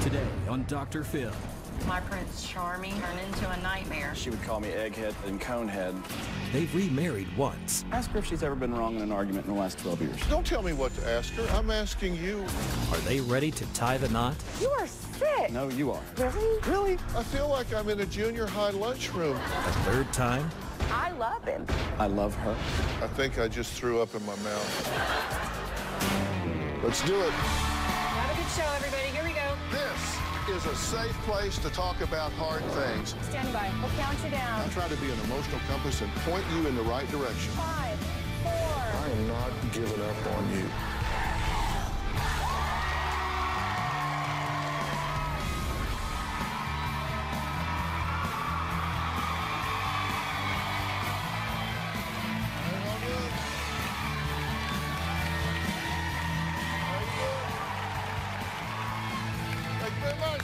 Today on Dr. Phil. My Prince Charming turned into a nightmare. She would call me egghead and conehead. They've remarried once. Ask her if she's ever been wrong in an argument in the last 12 years. Don't tell me what to ask her. I'm asking you. Are they ready to tie the knot? You are sick. No, you are. Really? Really? I feel like I'm in a junior high lunchroom. A third time? I love him. I love her. I think I just threw up in my mouth. Let's do it. Have a good show, everybody. Here we go. This is a safe place to talk about hard things. Stand by. We'll count you down. I try to be an emotional compass and point you in the right direction. 5, 4. I am not giving up on you.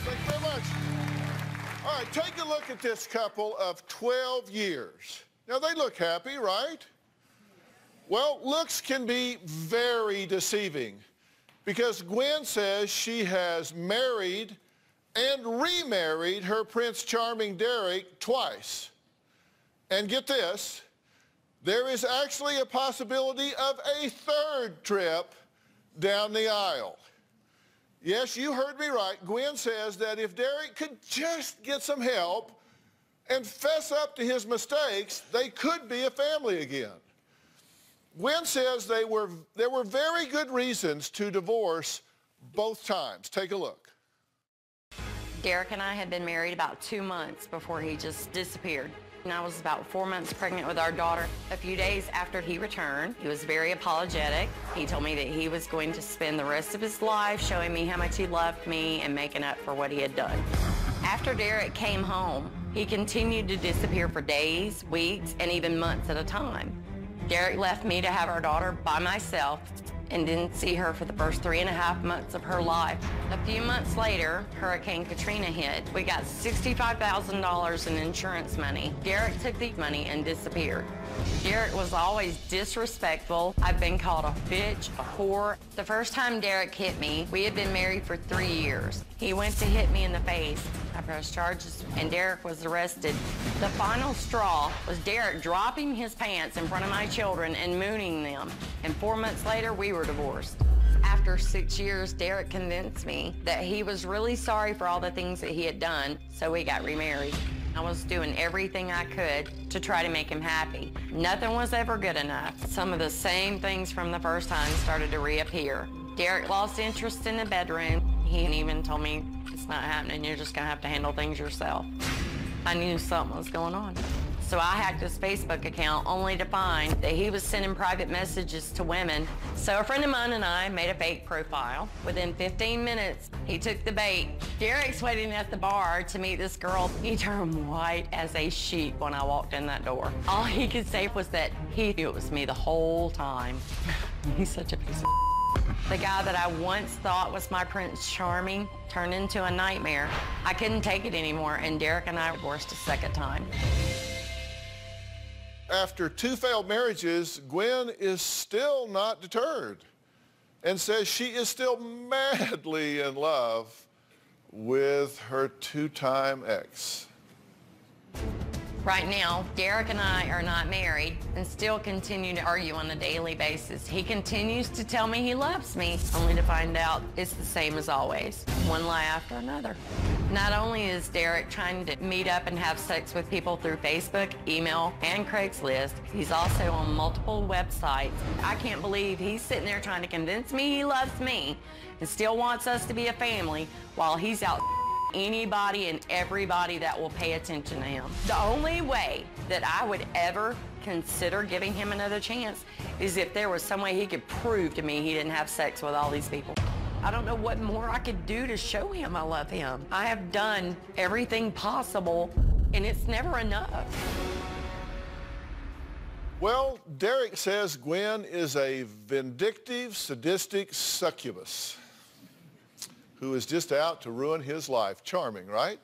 Thank you very much. All right, take a look at this couple of 12 years. Now, they look happy, right? Well, looks can be very deceiving because Gwen says she has married and remarried her Prince Charming Derek twice. And get this, there is actually a possibility of a third trip down the aisle. Yes, you heard me right. Gwen says that if Derek could just get some help and fess up to his mistakes, they could be a family again. Gwen says there were very good reasons to divorce both times. Take a look. Derek and I had been married about 2 months before he just disappeared. And I was about 4 months pregnant with our daughter. A few days after he returned, he was very apologetic. He told me that he was going to spend the rest of his life showing me how much he loved me and making up for what he had done. After Derek came home, he continued to disappear for days, weeks, and even months at a time. Derek left me to have our daughter by myself and didn't see her for the first 3.5 months of her life. A few months later, Hurricane Katrina hit. We got $65,000 in insurance money. Derek took the money and disappeared. Derek was always disrespectful. I've been called a bitch, a whore. The first time Derek hit me, we had been married for 3 years. He went to hit me in the face. I pressed charges and Derek was arrested. The final straw was Derek dropping his pants in front of my children and mooning them. And 4 months later, we were divorced. After 6 years, Derek convinced me that he was really sorry for all the things that he had done, so we got remarried. I was doing everything I could to try to make him happy. Nothing was ever good enough. Some of the same things from the first time started to reappear. Derek lost interest in the bedroom. He even told me, it's not happening, you're just gonna have to handle things yourself. I knew something was going on. So I hacked his Facebook account only to find that he was sending private messages to women. So a friend of mine and I made a fake profile. Within 15 minutes, he took the bait. Derek's waiting at the bar to meet this girl. He turned white as a sheet when I walked in that door. All he could say was that he knew it was me the whole time. He's such a piece of The guy that I once thought was my Prince Charming turned into a nightmare. I couldn't take it anymore, and Derek and I divorced a second time. After 2 failed marriages, Gwen is still not deterred and says she is still madly in love with her 2-time ex. Right now, Derek and I are not married and still continue to argue on a daily basis. He continues to tell me he loves me, only to find out it's the same as always. One lie after another. Not only is Derek trying to meet up and have sex with people through Facebook, email, and Craigslist, he's also on multiple websites. I can't believe he's sitting there trying to convince me he loves me and still wants us to be a family while he's out anybody and everybody that will pay attention to him. The only way that I would ever consider giving him another chance is if there was some way he could prove to me he didn't have sex with all these people. I don't know what more I could do to show him I love him. I have done everything possible, and it's never enough. Well, Derek says Gwen is a vindictive, sadistic succubus who is just out to ruin his life. Charming, right?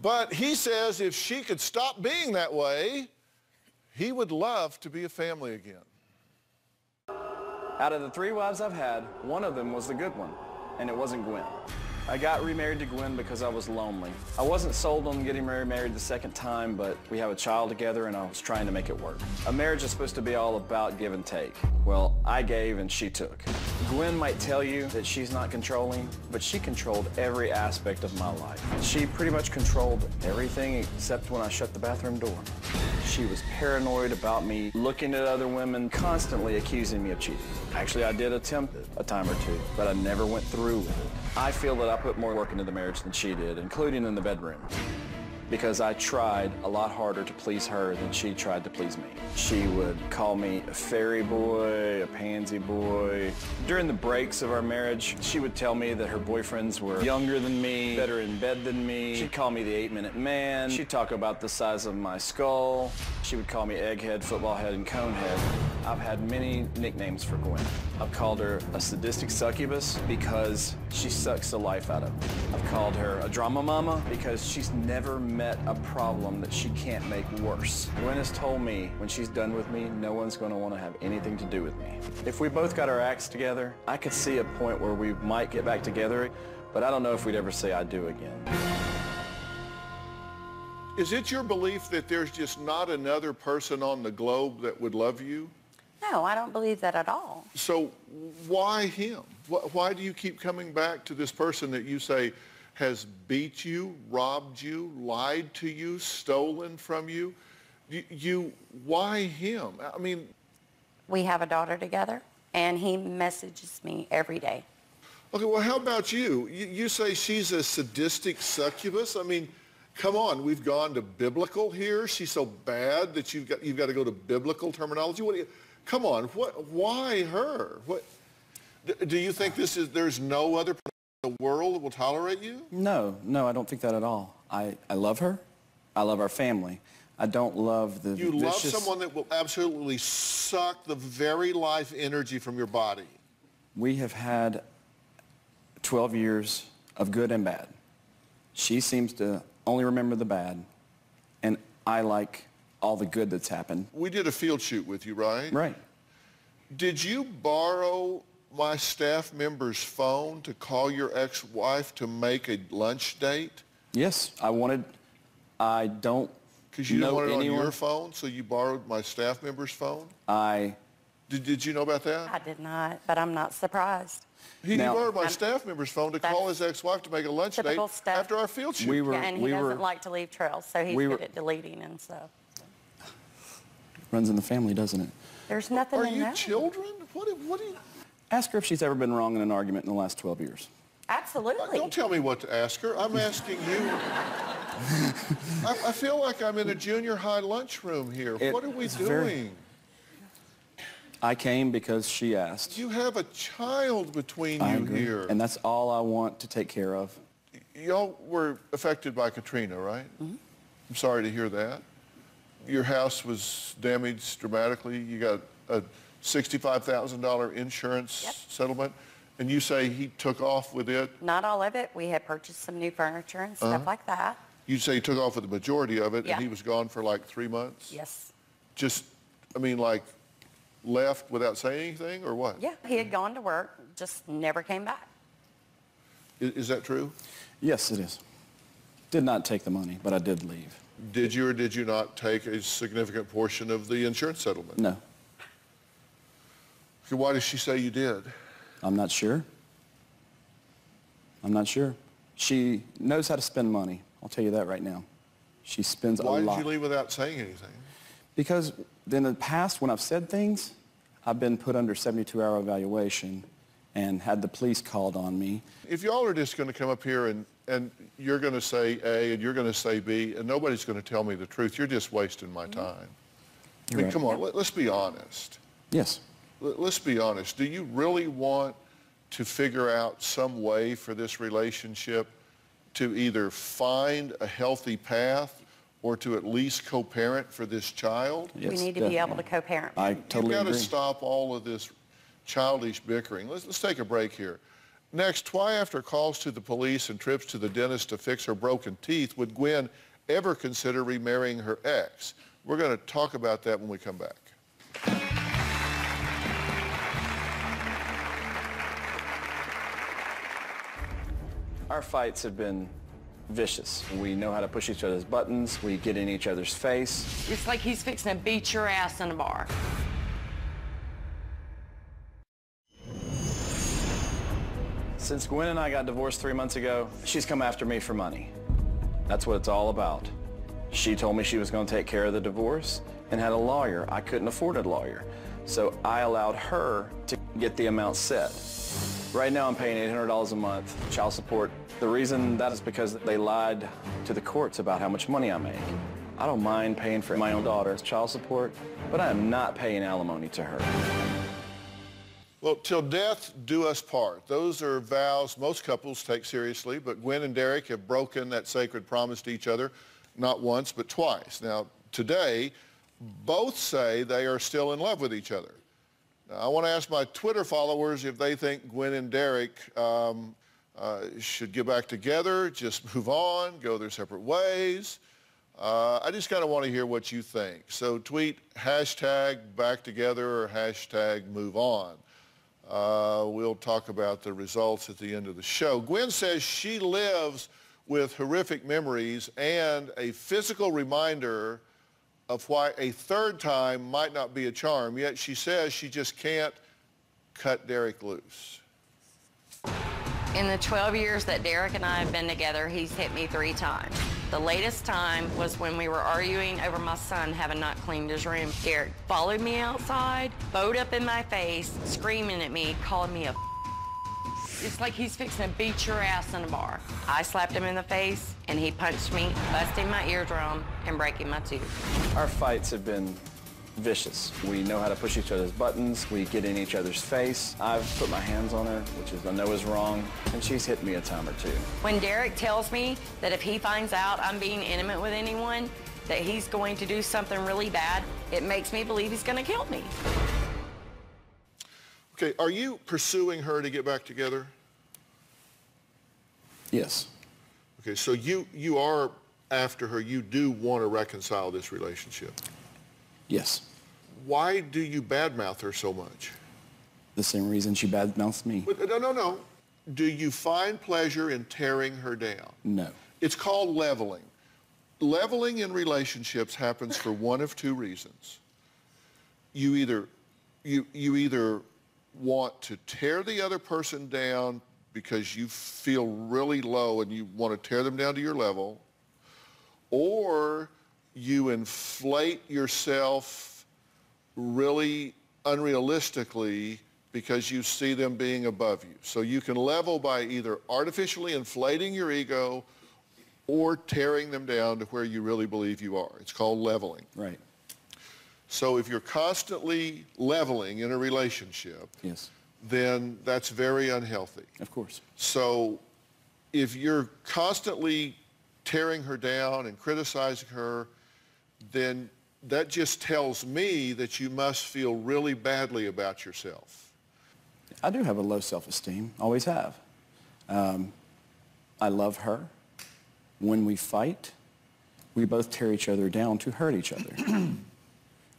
But he says if she could stop being that way, he would love to be a family again. Out of the 3 wives I've had, one of them was the good one, and it wasn't Gwen. I got remarried to Gwen because I was lonely. I wasn't sold on getting married the second time, but we have a child together and I was trying to make it work. A marriage is supposed to be all about give and take. Well, I gave and she took. Gwen might tell you that she's not controlling, but she controlled every aspect of my life. She pretty much controlled everything except when I shut the bathroom door. She was paranoid about me looking at other women, constantly accusing me of cheating. Actually, I did attempt it a time or two, but I never went through with it. I feel that I put more work into the marriage than she did, including in the bedroom, because I tried a lot harder to please her than she tried to please me. She would call me a fairy boy, a pansy boy. During the breaks of our marriage, she would tell me that her boyfriends were younger than me, better in bed than me. She'd call me the 8-minute man. She'd talk about the size of my skull. She would call me egghead, football head, and cone head. I've had many nicknames for Gwen. I've called her a sadistic succubus because she sucks the life out of me. I've called her a drama mama because she's never met a problem that she can't make worse. Gwen has told me when she's done with me, no one's going to want to have anything to do with me. If we both got our acts together, I could see a point where we might get back together, but I don't know if we'd ever say I do again. Is it your belief that there's just not another person on the globe that would love you? No, I don't believe that at all. So why him? Why do you keep coming back to this person that you say has beat you, robbed you, lied to you, stolen from you? Why him? I mean... We have a daughter together, and he messages me every day. Okay, well, how about you? You say she's a sadistic succubus? I mean, come on, we've gone to biblical here. She's so bad that you've got to go to biblical terminology. What do you... Come on, why her? Do you think there's no other person in the world that will tolerate you? No, I don't think that at all. I love her. I love our family. I don't love the You love someone that will absolutely suck the very life energy from your body. We have had 12 years of good and bad. She seems to only remember the bad, and I like all the good that's happened. We did a field shoot with you, right? Right. Did you borrow my staff member's phone to call your ex-wife to make a lunch date? Yes, I don't Because you didn't know want it on anyone. your phone, so you borrowed my staff member's phone? I Did you know about that? I did not, but I'm not surprised. He Now- borrowed my staff member's phone to call his ex-wife to make a lunch date Typical stuff. after our field shoot. We were, Yeah, and he we doesn't were like to leave trails, so he's we good were- at deleting and stuff. runs in the family, doesn't it? There's nothing Are in you that. children? What do you... Ask her if she's ever been wrong in an argument in the last 12 years. Absolutely. Don't tell me what to ask her. I'm asking you. I feel like I'm in a junior high lunchroom here. What are we It's doing? very- I came because she asked. You have a child between I you agree. here. And that's all I want to take care of. Y'all were affected by Katrina, right? Mm-hmm. I'm sorry to hear that. Your house was damaged dramatically. You got a $65,000 insurance Yep. settlement, and you say he took off with it. Not all of it. We had purchased some new furniture and stuff like that. You say he took off with the majority of it, Yeah. and he was gone for like 3 months? Yes. Just, I mean, like, left without saying anything, or what? Yeah, he had gone to work, just never came back. Is that true? Yes, it is. Did not take the money, but I did leave. Did you or did you not take a significant portion of the insurance settlement? No, Okay, why does she say you did? I'm not sure. I'm not sure. She knows how to spend money. I'll tell you that right now. She spends Why a did lot. you leave without saying anything? Because in the past, when I've said things, I've been put under 72-hour evaluation and had the police called on me. If y'all are just going to come up here and you're going to say A and you're going to say B and nobody's going to tell me the truth, you're just wasting my time. I You're mean, right. come on, let's be honest. Yes. Let's be honest. Do you really want to figure out some way for this relationship to either find a healthy path or to at least co-parent for this child? Yes, We need to be able to definitely. co-parent. I totally You've got to agree. stop all of this childish bickering. Let's take a break here. Next, why after calls to the police and trips to the dentist to fix her broken teeth would Gwen ever consider remarrying her ex? We're going to talk about that when we come back. Our fights have been vicious. We know how to push each other's buttons. We get in each other's face. It's like he's fixing to beat your ass in a bar. Since Gwen and I got divorced 3 months ago, she's come after me for money. That's what it's all about. She told me she was going to take care of the divorce and had a lawyer. I couldn't afford a lawyer, so I allowed her to get the amount set. Right now I'm paying $800 a month child support. The reason that is because they lied to the courts about how much money I make. I don't mind paying for my own daughter's child support, but I am not paying alimony to her. Well, till death do us part. Those are vows most couples take seriously, but Gwen and Derek have broken that sacred promise to each other, not once, but twice. Now, today, both say they are still in love with each other. Now, I want to ask my Twitter followers if they think Gwen and Derek should get back together, just move on, go their separate ways. I just kind of want to hear what you think. So tweet hashtag back together or hashtag move on. We'll talk about the results at the end of the show. Gwen says she lives with horrific memories and a physical reminder of why a third time might not be a charm, yet she says she just can't cut Derek loose. In the 12 years that Derek and I have been together, he's hit me 3 times. The latest time was when we were arguing over my son having not cleaned his room. Derek followed me outside, bowed up in my face, screaming at me, calling me a It's like he's fixing to beat your ass in a bar. I slapped him in the face, and he punched me, busting my eardrum and breaking my tooth. Our fights have been vicious. We know how to push each other's buttons. We get in each other's face. I've put my hands on her, which I know is wrong, and she's hit me a time or two. When Derek tells me that if he finds out I'm being intimate with anyone, that he's going to do something really bad, it makes me believe he's going to kill me. Okay, are you pursuing her to get back together? Yes. Okay, so you are after her. You do want to reconcile this relationship. Yes. Why do you badmouth her so much? The same reason she badmouths me. But, no. Do you find pleasure in tearing her down? No. It's called leveling. Leveling in relationships happens for one of 2 reasons. You either want to tear the other person down because you feel really low and you want to tear them down to your level, or you inflate yourself really unrealistically because you see them being above you. So you can level by either artificially inflating your ego or tearing them down to where you really believe you are. It's called leveling. Right. So if you're constantly leveling in a relationship, Yes. then that's very unhealthy. Of course. So if you're constantly tearing her down and criticizing her, then that just tells me that you must feel really badly about yourself. I do have a low self-esteem, always have. I love her. When we fight, we both tear each other down to hurt each other.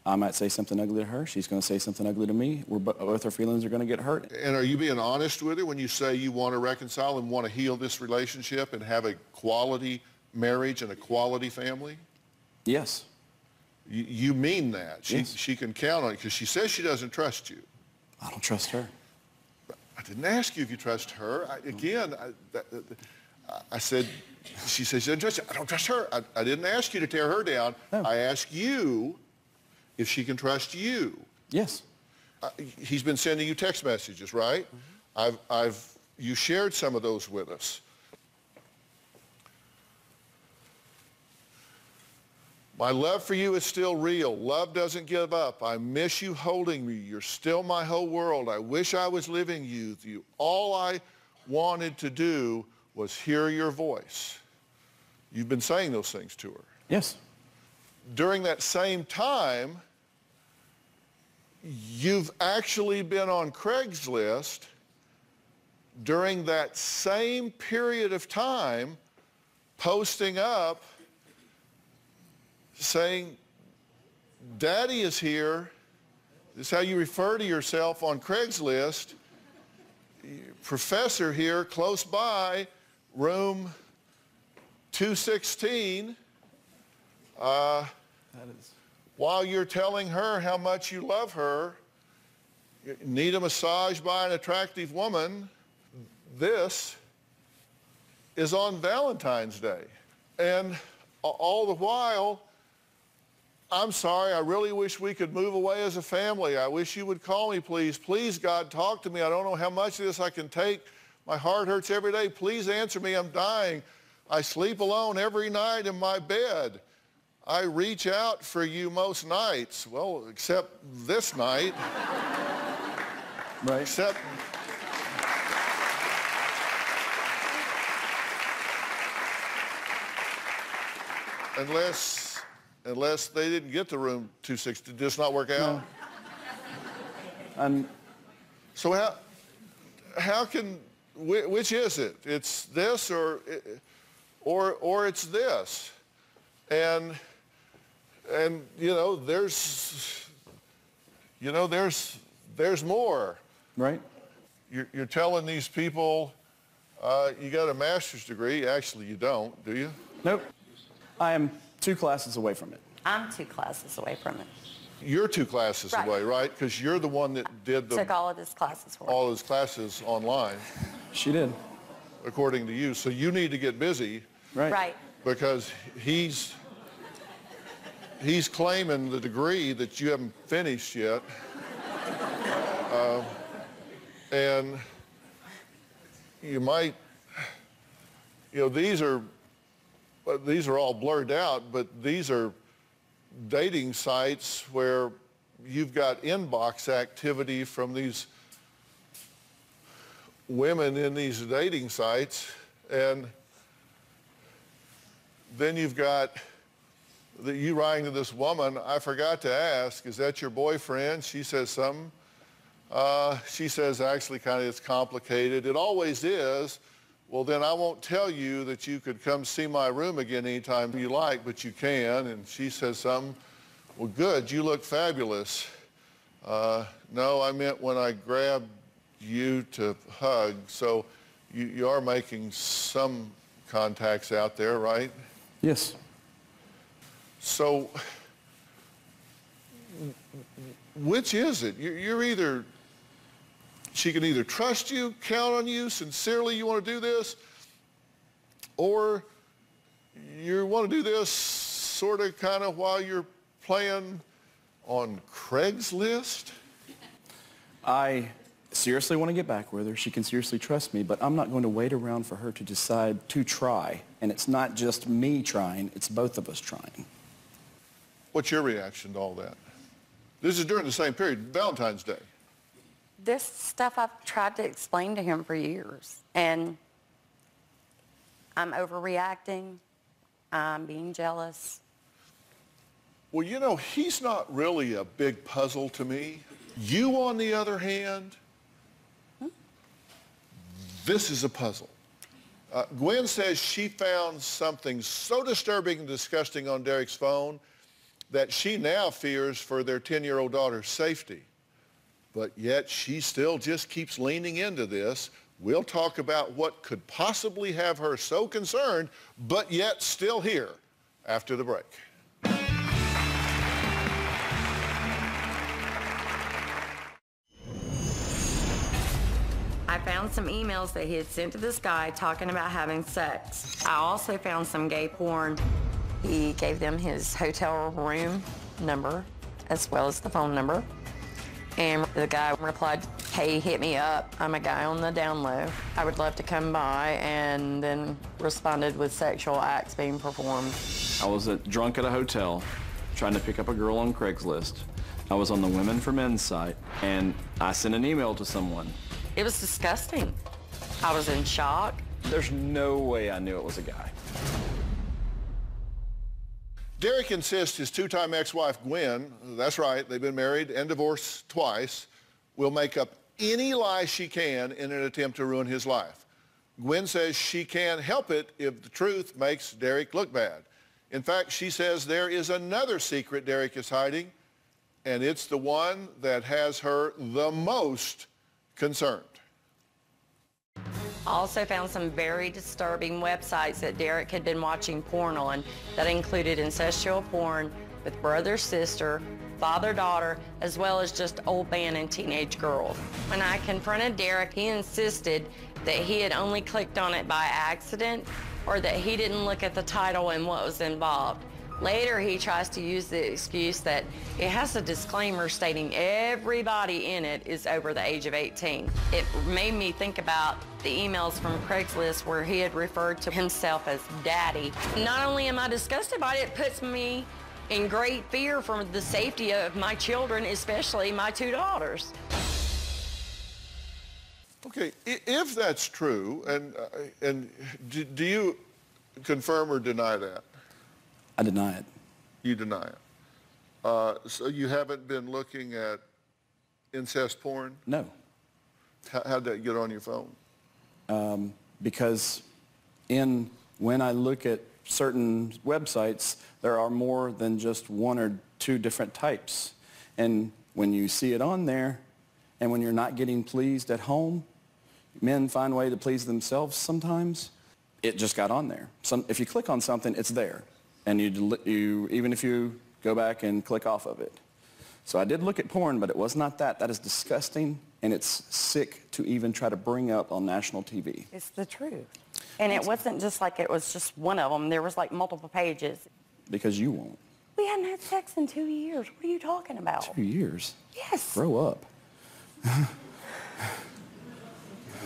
I might say something ugly to her. She's going to say something ugly to me. Both our feelings are going to get hurt. And are you being honest with her when you say you want to reconcile and want to heal this relationship and have a quality marriage and a quality family? Yes. You mean that. Yes. She can count on it because she says she doesn't trust you. I don't trust her. I didn't ask you if you trust her. I said, she says she doesn't trust you. I don't trust her. I didn't ask you to tear her down. No. I asked you if she can trust you. Yes. He's been sending you text messages, right? Mm-hmm. You shared some of those with us. My love for you is still real. Love doesn't give up. I miss you holding me. You're still my whole world. I wish I was living with you. All I wanted to do was hear your voice. You've been saying those things to her. Yes. During that same time, you've actually been on Craigslist during that same period of time, posting up saying, Daddy is here. This is how you refer to yourself on Craigslist. Professor here close by room 216, while you're telling her how much you love her, you need a massage by an attractive woman, this is on Valentine's Day. And all the while, I'm sorry, I really wish we could move away as a family. I wish you would call me, please. Please, God, talk to me. I don't know how much of this I can take. My heart hurts every day. Please answer me. I'm dying. I sleep alone every night in my bed. I reach out for you most nights. Well, except this night. Right. Except... Unless they didn't get to room 260, did this not work out? No. So how can, which is it? It's this or it's this. And there's more. Right. You're telling these people you got a master's degree. Actually, you don't, do you? Nope. I am 2 classes away from it. I'm 2 classes away from it. You're 2 classes Right. away, right? Because you're the one that did Took all of his classes for all his classes online, She did. according to you. So you need to get busy Right. Right. because he's claiming the degree that you haven't finished yet. And you might, these are all blurred out, but these are dating sites where you've got inbox activity from these women in these dating sites, and then you've got you writing to this woman, I forgot to ask, is that your boyfriend? She says something. She says, actually, kind of, it's complicated. It always is. Well, then I won't tell you that you could come see my room again anytime you like, but you can. And she says something, well, good, you look fabulous. No, I meant when I grabbed you to hug. So you are making some contacts out there, right? Yes. So which is it? You're either, she can either trust you, count on you, sincerely you want to do this, or you want to do this sort of kind of while you're playing on Craigslist? I seriously want to get back with her. She can seriously trust me, but I'm not going to wait around for her to decide to try. And it's not just me trying, it's both of us trying. What's your reaction to all that? This is during the same period, Valentine's Day. This stuff I've tried to explain to him for years, and I'm overreacting. I'm being jealous. Well, he's not really a big puzzle to me. You, on the other hand, this is a puzzle. Gwen says she found something so disturbing and disgusting on Derek's phone that she now fears for their 10-year-old daughter's safety. But yet she still just keeps leaning into this. We'll talk about what could possibly have her so concerned, but yet still here after the break. I found some emails that he had sent to this guy talking about having sex. I also found some gay porn. He gave them his hotel room number as well as the phone number. And the guy replied, hey, hit me up. I'm a guy on the down low. I would love to come by, and then responded with sexual acts being performed. I was drunk at a hotel trying to pick up a girl on Craigslist. I was on the Women for Men site, and I sent an email to someone. It was disgusting. I was in shock. There's no way I knew it was a guy. Derek insists his 2-time ex-wife, Gwen, that's right, they've been married and divorced twice, will make up any lie she can in an attempt to ruin his life. Gwen says she can't help it if the truth makes Derek look bad. In fact, she says there is another secret Derek is hiding, and it's the one that has her the most concerned. I also found some very disturbing websites that Derek had been watching porn on that included incestual porn with brother, sister, father, daughter, as well as just old man and teenage girls. When I confronted Derek, he insisted that he had only clicked on it by accident or that he didn't look at the title and what was involved. Later, he tries to use the excuse that it has a disclaimer stating everybody in it is over the age of 18. It made me think about the emails from Craigslist where he had referred to himself as daddy. Not only am I disgusted by it, it puts me in great fear for the safety of my children, especially my 2 daughters. Okay, if that's true, and do you confirm or deny that? I deny it. You deny it. So you haven't been looking at incest porn? No. How'd that get on your phone? Because when I look at certain websites, there are more than just 1 or 2 different types. And when you see it on there, and when you're not getting pleased at home, men find a way to please themselves sometimes. It just got on there. If you click on something, it's there. And you even if you go back and click off of it. So I did look at porn, but it was not that. That is disgusting, and it's sick to even try to bring up on national TV. It's the truth. And it wasn't just like it was just one of them. There was like multiple pages. Because you won't. We hadn't had sex in 2 years. What are you talking about? 2 years? Yes. Grow up.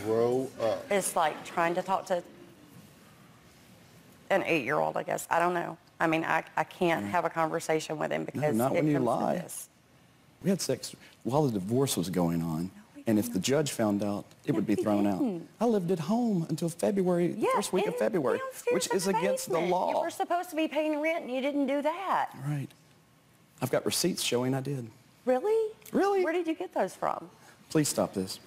Grow up. It's like trying to talk to an 8-year-old, I guess. I don't know. I mean, I can't have a conversation with him because not when it you comes lie. to this. We had sex while the divorce was going on, and if the judge found out, it would be thrown out. I lived at home until February, the first week of February, which is against the law. You were supposed to be paying rent, and you didn't do that. Right. I've got receipts showing I did. Really? Really? Where did you get those from? Please stop this.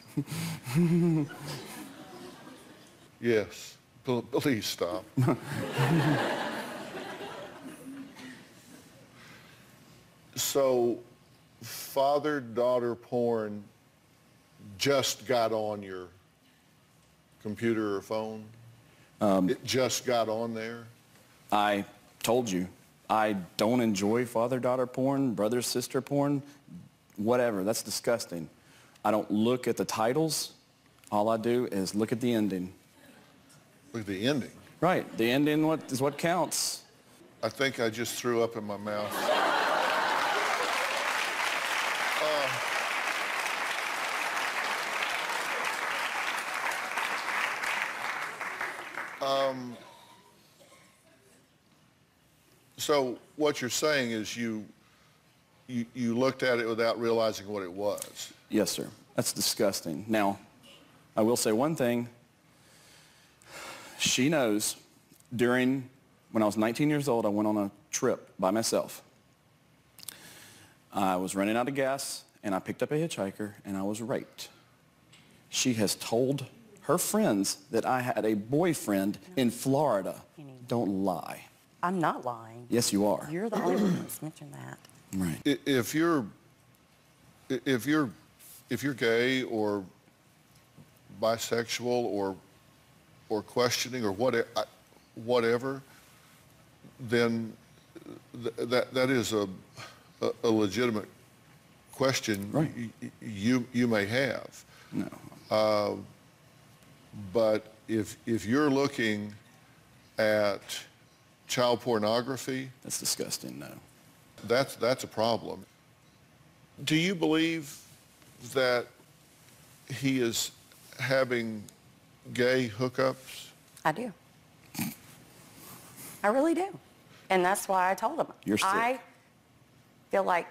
Yes. Please stop. So, father-daughter porn just got on your computer or phone? It just got on there? I told you, I don't enjoy father-daughter porn, brother-sister porn, whatever. That's disgusting. I don't look at the titles. All I do is look at the ending. Look at the ending. Right. The ending is what counts. I think I just threw up in my mouth. So what you're saying is you looked at it without realizing what it was. Yes, sir. That's disgusting. Now, I will say one thing. She knows when I was 19 years old, I went on a trip by myself. I was running out of gas, and I picked up a hitchhiker, and I was raped. She has told her friends that I had a boyfriend in Florida. Don't lie. I'm not lying. Yes, you are. You're the only one that's mentioned that. Right. If you're gay or bisexual or questioning or whatever, then that is a legitimate question. Right. You may have. No. But if you're looking at child pornography, That's disgusting, no. that's a problem. Do you believe that he is having gay hookups? I do. I really do. And that's why I told him. You're sick. I feel like,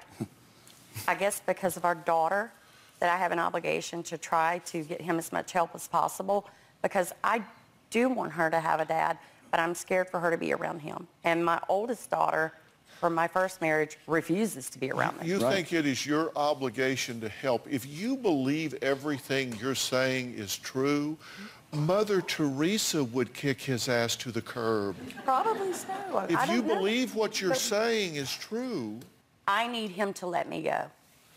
I guess because of our daughter, that I have an obligation to try to get him as much help as possible, because I do want her to have a dad, but I'm scared for her to be around him. And my oldest daughter, from my first marriage, refuses to be around me. You think it is your obligation to help. If you believe everything you're saying is true, Mother Teresa would kick his ass to the curb. Probably so. If you believe what you're saying is true. I need him to let me go.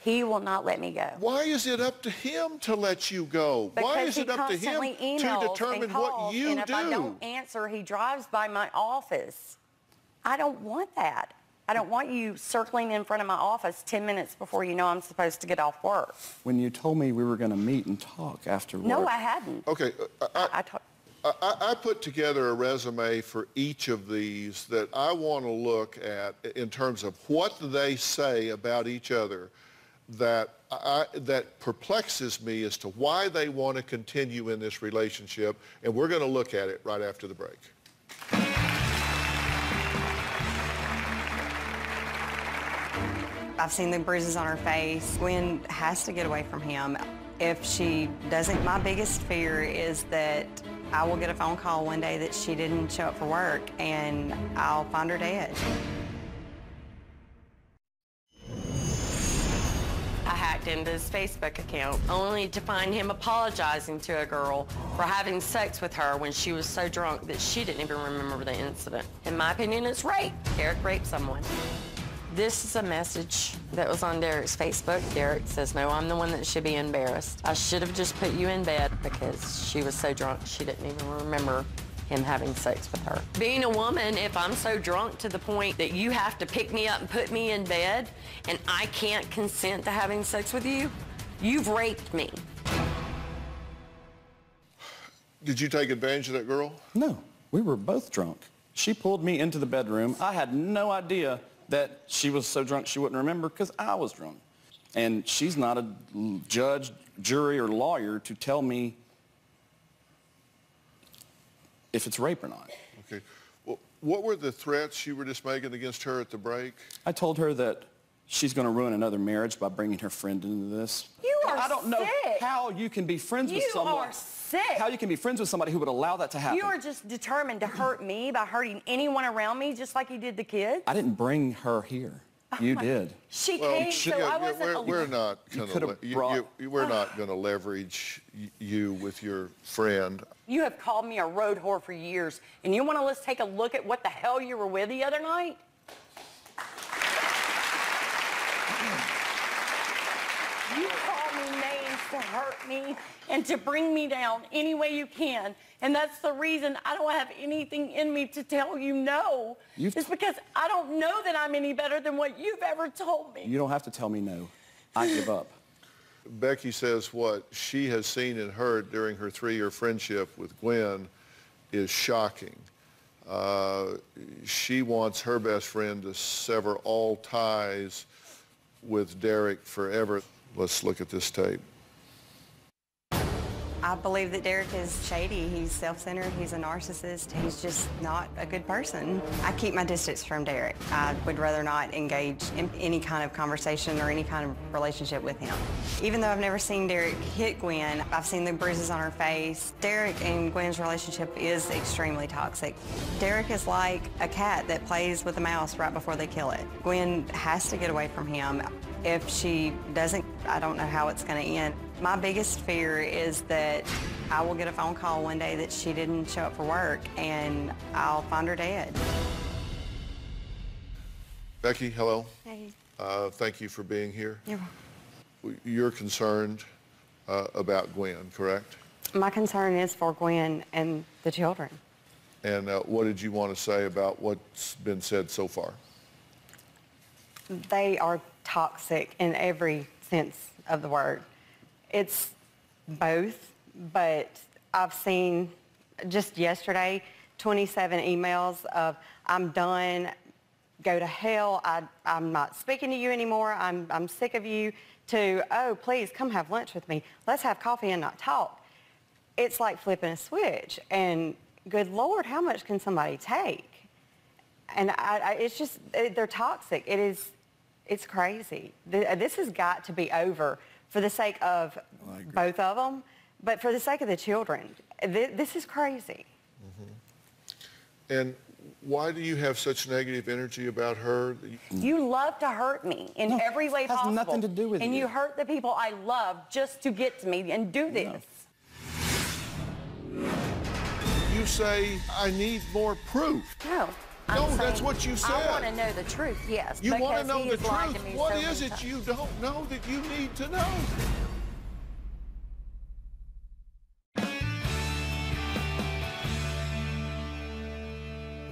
He will not let me go. Why is it up to him to let you go? Why is it up to him to determine what you and do? if I don't answer, he drives by my office. I don't want that. I don't want you circling in front of my office 10 minutes before you know I'm supposed to get off work. When you told me we were going to meet and talk after work. No, I hadn't. Okay, I put together a resume for each of these that I want to look at in terms of what they say about each other that perplexes me as to why they want to continue in this relationship, and we're going to look at it right after the break. I've seen the bruises on her face. Gwen has to get away from him. If she doesn't, my biggest fear is that I will get a phone call one day that she didn't show up for work and I'll find her dead. I hacked into his Facebook account only to find him apologizing to a girl for having sex with her when she was so drunk that she didn't even remember the incident. In my opinion, it's rape. Derek raped someone. This is a message that was on Derek's Facebook. Derek says, no, I'm the one that should be embarrassed. I should have just put you in bed because she was so drunk she didn't even remember him having sex with her. Being a woman, if I'm so drunk to the point that you have to pick me up and put me in bed and I can't consent to having sex with you, you've raped me. Did you take advantage of that girl? No, we were both drunk. She pulled me into the bedroom. I had no idea that she was so drunk she wouldn't remember because I was drunk. And she's not a judge, jury, or lawyer to tell me if it's rape or not. Okay. Well, what were the threats you were just making against her at the break? I told her that she's going to ruin another marriage by bringing her friend into this. You are I don't know sick. how you can be friends with someone. You are sick. How you can be friends with somebody who would allow that to happen. You are just determined to hurt me by hurting anyone around me just like you did the kids. I didn't bring her here. You did. She came, so I wasn't. We're not going to leverage you with your friend. You have called me a road whore for years, and you want to let's take a look at what the hell you were with the other night? You call me names to hurt me and to bring me down any way you can. And that's the reason I don't have anything in me to tell you no. It's because I don't know that I'm any better than what you've ever told me. You don't have to tell me no. I give up. Becky says what she has seen and heard during her 3-year friendship with Gwen is shocking. She wants her best friend to sever all ties with Derek forever. Let's look at this tape. I believe that Derek is shady. He's self-centered. He's a narcissist. He's just not a good person. I keep my distance from Derek. I would rather not engage in any kind of conversation or any kind of relationship with him. Even though I've never seen Derek hit Gwen, I've seen the bruises on her face. Derek and Gwen's relationship is extremely toxic. Derek is like a cat that plays with a mouse right before they kill it. Gwen has to get away from him. If she doesn't, I don't know how it's going to end. My biggest fear is that I will get a phone call one day that she didn't show up for work and I'll find her dead. Becky, hello. Hey. Thank you for being here. You're welcome. You're concerned about Gwen, correct? My concern is for Gwen and the children. And what did you want to say about what's been said so far? They are toxic in every sense of the word. It's both, but I've seen just yesterday 27 emails of I'm done, go to hell, I'm not speaking to you anymore, I'm sick of you, to, oh, please come have lunch with me, let's have coffee and not talk. It's like flipping a switch, and good Lord, how much can somebody take? And it's just, they're toxic. It's crazy. This has got to be over for the sake of both of them, but for the sake of the children. This is crazy. Mm-hmm. And why do you have such negative energy about her? You love to hurt me in every way possible. It has nothing to do with and you. you hurt the people I love just to get to me and do this. You say, I need more proof. No. No, I'm that's saying what you said. I want to know the truth, yes. You want to because know he the has lied to truth. me What so is many it times. you don't know that you need to know?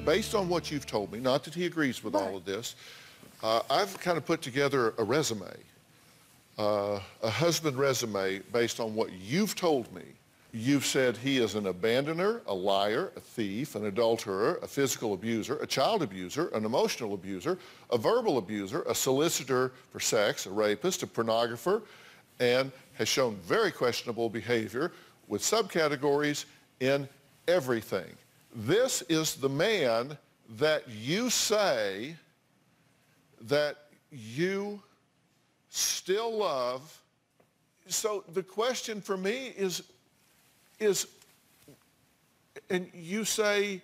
Based on what you've told me, not that he agrees with all of this, I've kind of put together a resume, a husband resume based on what you've told me. You've said he is an abandoner, a liar, a thief, an adulterer, a physical abuser, a child abuser, an emotional abuser, a verbal abuser, a solicitor for sex, a rapist, a pornographer, and has shown very questionable behavior with subcategories in everything. This is the man that you say that you still love. So the question for me is, and you say,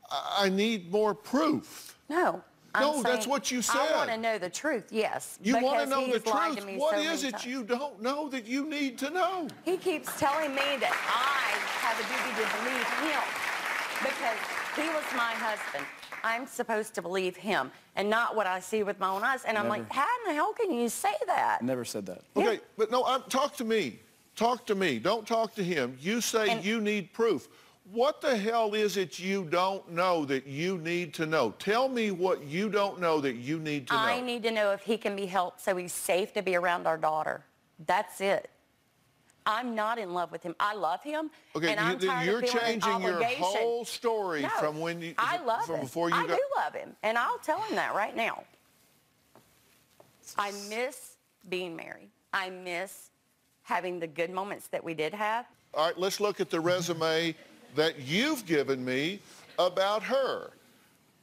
I need more proof. No. No, that's what you said. I want to know the truth, yes. You want to because know he the has lied to truth. me What so is many it times. you don't know that you need to know? He keeps telling me that I have a duty to believe him because he was my husband. I'm supposed to believe him and not what I see with my own eyes. And I'm like, how in the hell can you say that? I never said that. Okay, but no, talk to me. Talk to me. Don't talk to him. You say you need proof. What the hell is it you don't know that you need to know? Tell me what you don't know that you need to know. I need to know if he can be helped so he's safe to be around our daughter. That's it. I'm not in love with him. I love him. Okay, and I'm tired you're of feeling changing an your obligation. whole story No, from when you I love from him. before you I got. do love him, and I'll tell him that right now. I miss being married. I miss having the good moments that we did have. All right, let's look at the resume that you've given me about her.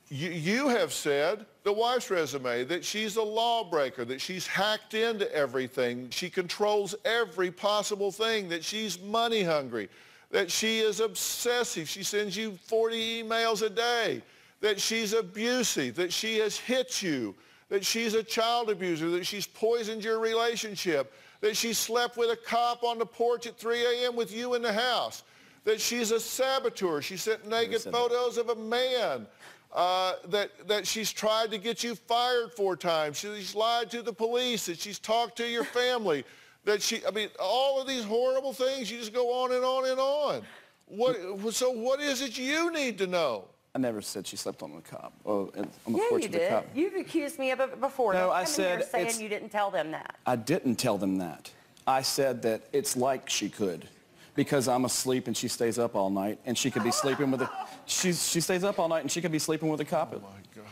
You have said, the wife's resume, that she's a lawbreaker, that she's hacked into everything, she controls every possible thing, that she's money hungry, that she is obsessive, she sends you 40 emails a day, that she's abusive, that she has hit you, that she's a child abuser, that she's poisoned your relationship, that she slept with a cop on the porch at 3 a.m. with you in the house, that she's a saboteur. She sent naked photos of a man, that she's tried to get you fired 4 times. She's lied to the police, that she's talked to your family, I mean, all of these horrible things, you just go on and on and on. So what is it you need to know? I never said she slept on the cop. On the Yeah, porch you of the did. cop. You've accused me of it before. No, Don't I come in said here saying it's- you didn't tell them that. I didn't tell them that. I said that it's like she could, because I'm asleep and she stays up all night, and she could be sleeping with a. She stays up all night and she could be sleeping with a cop. Oh my God.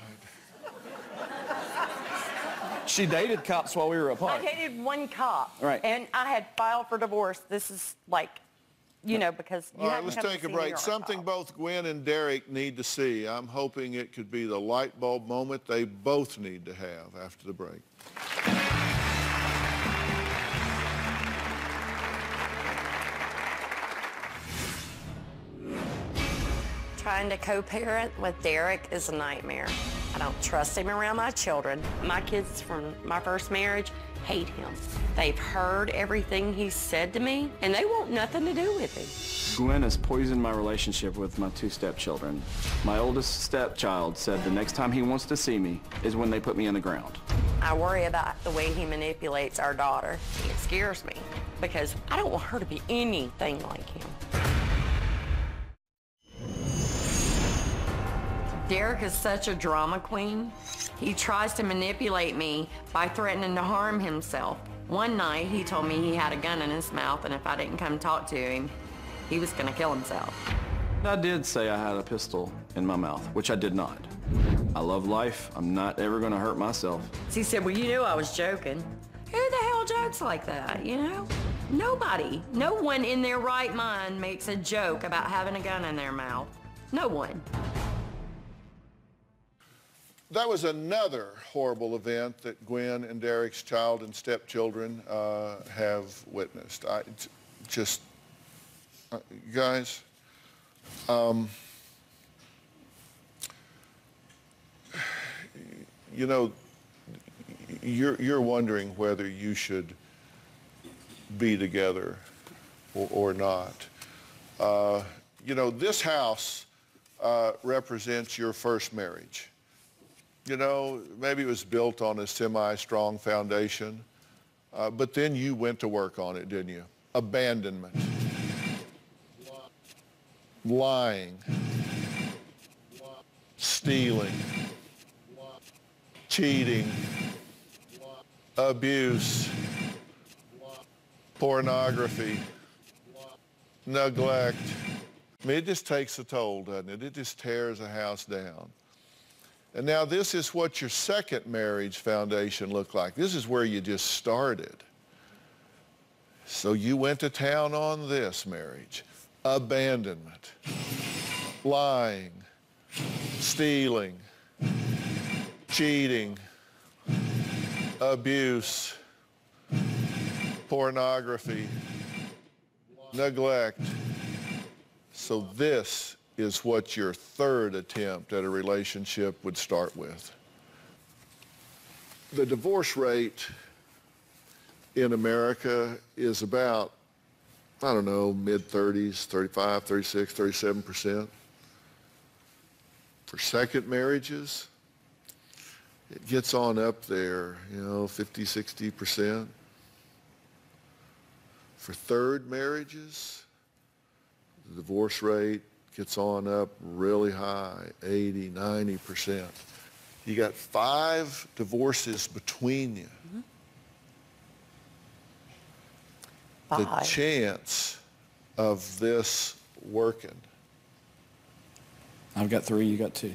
She dated cops while we were apart. I dated one cop. Right. And I had filed for divorce. This is like, you know, because you All right, hadn't let's come to take a see me break. or Something cop. both Gwen and Derek need to see. I'm hoping it could be the light bulb moment they both need to have after the break. Trying to co-parent with Derek is a nightmare. I don't trust him around my children. My kids from my first marriage hate him. They've heard everything he said to me, and they want nothing to do with him. Gwen has poisoned my relationship with my 2 stepchildren. My oldest stepchild said the next time he wants to see me is when they put me in the ground. I worry about the way he manipulates our daughter. It scares me because I don't want her to be anything like him. Derek is such a drama queen. He tries to manipulate me by threatening to harm himself. One night, he told me he had a gun in his mouth, and if I didn't come talk to him, he was gonna kill himself. I did say I had a pistol in my mouth, which I did not. I love life. I'm not ever going to hurt myself. So he said, well, you knew I was joking. Who the hell jokes like that, you know? Nobody. No one in their right mind makes a joke about having a gun in their mouth. No one. That was another horrible event that Gwen and Derek's child and stepchildren have witnessed. Guys, you know, you're wondering whether you should be together or not. You know, this house represents your first marriage. You know, maybe it was built on a semi-strong foundation, but then you went to work on it, didn't you? Abandonment, lying, stealing, cheating, abuse, pornography, neglect. I mean, it just takes a toll, doesn't it? It just tears a house down. And now this is what your second marriage foundation looked like. This is where you just started. So you went to town on this marriage. Abandonment, lying, stealing, cheating, abuse, pornography, neglect. So this is what your third attempt at a relationship would start with. The divorce rate in America is about, I don't know, mid-30s, 35, 36, 37%. For second marriages, it gets on up there, you know, 50, 60%. For third marriages, the divorce rate gets on up really high, 80, 90%. You got 5 divorces between you. Mm-hmm. The chance of this working. I've got 3, you got 2.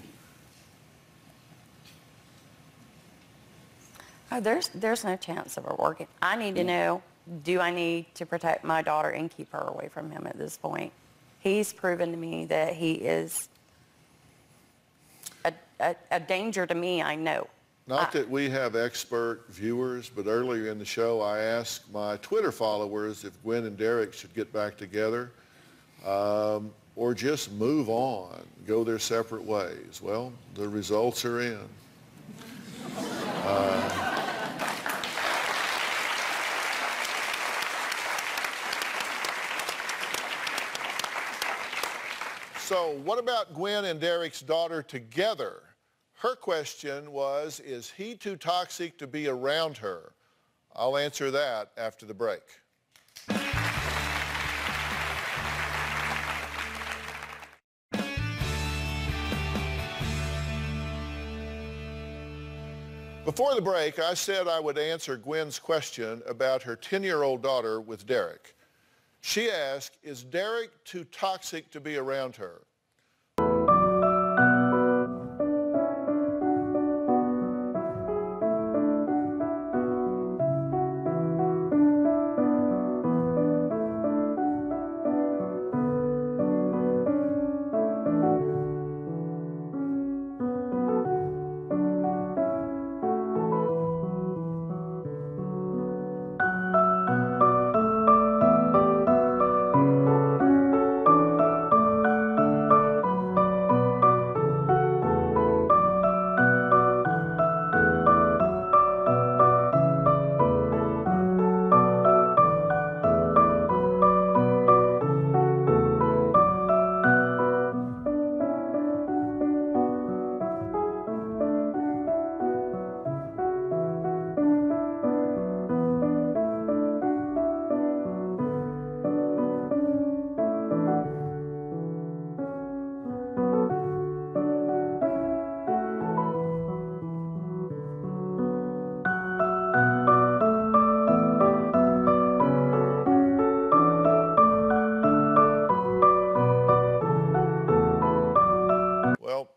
Oh, there's no chance of it working. I need to know, do I need to protect my daughter and keep her away from him at this point? He's proven to me that he is a danger to me, I know. Not that we have expert viewers, but earlier in the show I asked my Twitter followers if Gwen and Derek should get back together or just move on, go their separate ways. Well, the results are in. So what about Gwen and Derek's daughter together? Her question was, is he too toxic to be around her? I'll answer that after the break. Before the break, I said I would answer Gwen's question about her 10-year-old daughter with Derek. She asked, is Derek too toxic to be around her?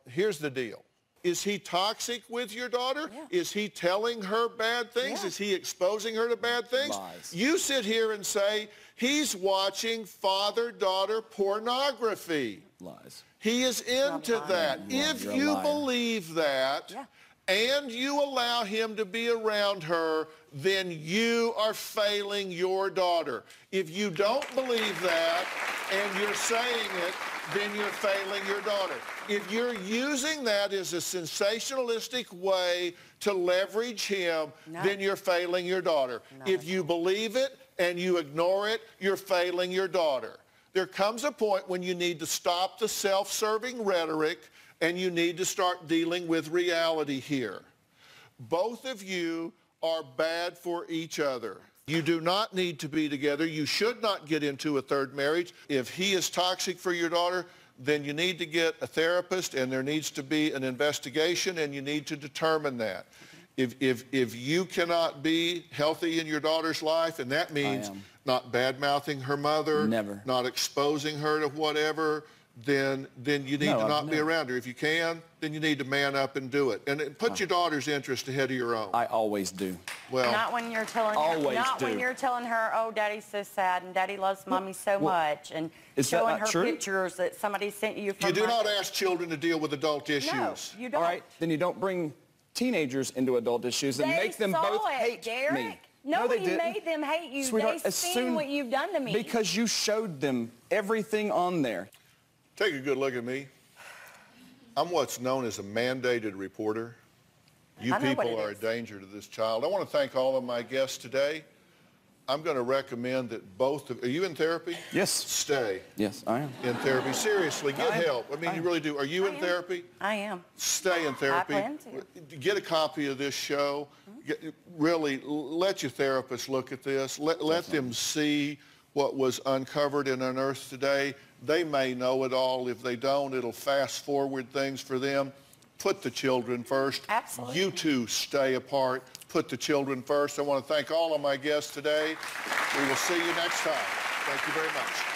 Here's the deal. Is he toxic with your daughter? Yeah. Is he telling her bad things? Yeah. Is he exposing her to bad things? Lies. You sit here and say he's watching father-daughter pornography. Lies. He is into lying. that. You're If a you liar. believe that, Yeah. and you allow him to be around her, then you are failing your daughter. If you don't believe that and you're saying it, then you're failing your daughter. If you're using that as a sensationalistic way to leverage him, then you're failing your daughter. If you believe it and you ignore it, you're failing your daughter. There comes a point when you need to stop the self-serving rhetoric and you need to start dealing with reality here. Both of you are bad for each other. You do not need to be together. You should not get into a third marriage. If he is toxic for your daughter, then you need to get a therapist and there needs to be an investigation and you need to determine that. If you cannot be healthy in your daughter's life, and that means not bad-mouthing her mother, Never. not exposing her to whatever, then you need to not be around her. If you can, then you need to man up and do it. And put your daughter's interest ahead of your own. I always do. Well, Not when you're telling Always her, not do. when you're telling her, oh, Daddy's so sad and Daddy loves Mommy so much, and is that showing not her true? pictures that somebody sent you from you do her- not ask children to deal with adult issues. No, you don't. All right, then you don't bring teenagers into adult issues and They make them saw both it, hate Derek. me. Nobody no, they didn't. made them hate you. Sweetheart, They've seen what you've done to me. Because you showed them everything on there. Take a good look at me. I'm what's known as a mandated reporter. You I know what people it are a is. danger to this child. I want to thank all of my guests today. I'm going to recommend that both of... Are you in therapy? Yes. Stay Yes, I am. in therapy. Seriously, get I am. help. I mean, you really do. Are you in therapy? I am. Stay in therapy. plan to. Get a copy of this show. Really, let your therapist look at this. Let them see what was uncovered and unearthed today. They may know it all. If they don't, it'll fast forward things for them. Put the children first. Absolutely. You two stay apart. Put the children first. I want to thank all of my guests today. We will see you next time. Thank you very much.